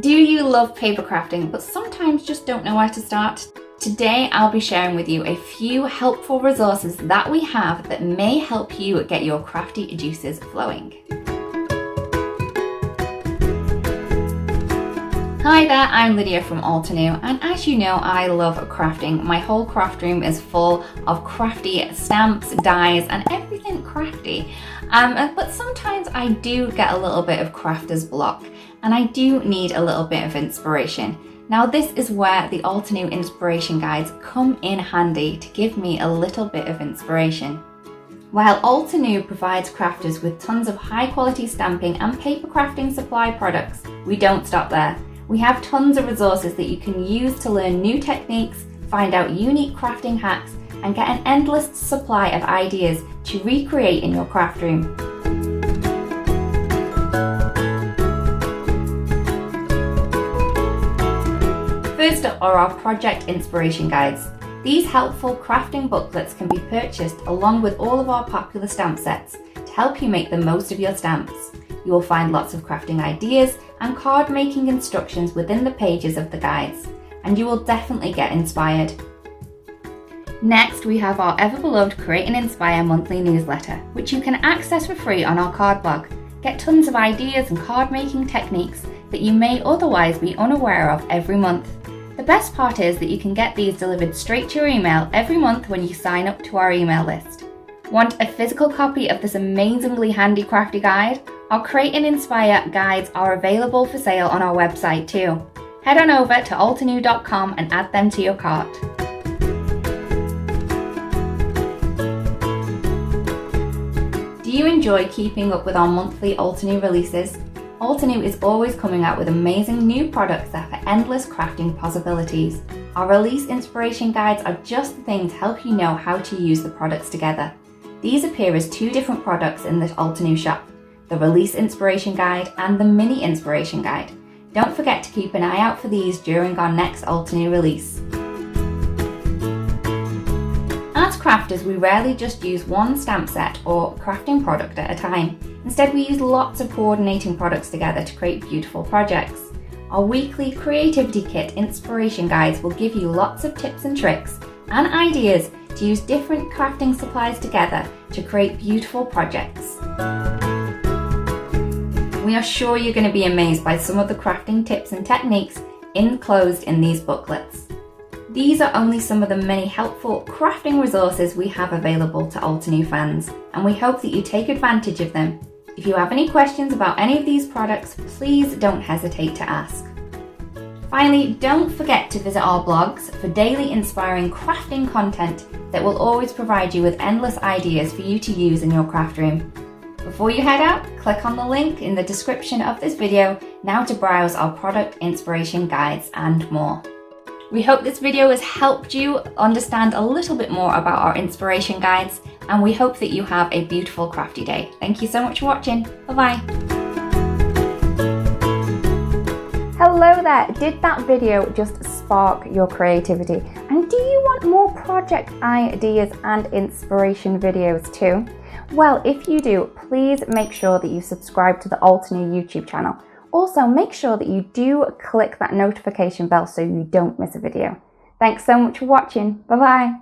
Do you love paper crafting but sometimes just don't know where to start? Today I'll be sharing with you a few helpful resources that we have that may help you get your crafty juices flowing. Hi there, I'm Lydia from Altenew, and as you know, I love crafting. My whole craft room is full of crafty stamps, dies, and everything crafty. But sometimes I do get a little bit of crafter's block, and I do need a little bit of inspiration. Now this is where the Altenew inspiration guides come in handy to give me a little bit of inspiration. While Altenew provides crafters with tons of high quality stamping and paper crafting supply products, we don't stop there. We have tons of resources that you can use to learn new techniques, find out unique crafting hacks, and get an endless supply of ideas to recreate in your craft room. First up are our project inspiration guides. These helpful crafting booklets can be purchased along with all of our popular stamp sets to help you make the most of your stamps. You will find lots of crafting ideas and card making instructions within the pages of the guides, and you will definitely get inspired. Next, we have our ever-beloved Create and Inspire monthly newsletter, which you can access for free on our card blog. Get tons of ideas and card making techniques that you may otherwise be unaware of every month. The best part is that you can get these delivered straight to your email every month when you sign up to our email list. Want a physical copy of this amazingly handy crafty guide? Our Create and Inspire guides are available for sale on our website too. Head on over to altenew.com and add them to your cart. Do you enjoy keeping up with our monthly Altenew releases? Altenew is always coming out with amazing new products that have endless crafting possibilities. Our release inspiration guides are just the thing to help you know how to use the products together. These appear as two different products in the Altenew shop, the Release Inspiration Guide and the Mini Inspiration Guide. Don't forget to keep an eye out for these during our next Altenew release. As crafters, we rarely just use one stamp set or crafting product at a time. Instead, we use lots of coordinating products together to create beautiful projects. Our weekly Creativity Kit inspiration guides will give you lots of tips and tricks and ideas to use different crafting supplies together to create beautiful projects. We are sure you're going to be amazed by some of the crafting tips and techniques enclosed in these booklets. These are only some of the many helpful crafting resources we have available to Altenew fans, and we hope that you take advantage of them. If you have any questions about any of these products, please don't hesitate to ask. Finally, don't forget to visit our blogs for daily inspiring crafting content that will always provide you with endless ideas for you to use in your craft room. Before you head out, click on the link in the description of this video now to browse our product inspiration guides and more. We hope this video has helped you understand a little bit more about our inspiration guides, and we hope that you have a beautiful crafty day. Thank you so much for watching. Bye-bye. Hello there! Did that video just spark your creativity? And do you want more project ideas and inspiration videos too? Well, if you do, please make sure that you subscribe to the Altenew YouTube channel. Also, make sure that you do click that notification bell so you don't miss a video. Thanks so much for watching. Bye-bye.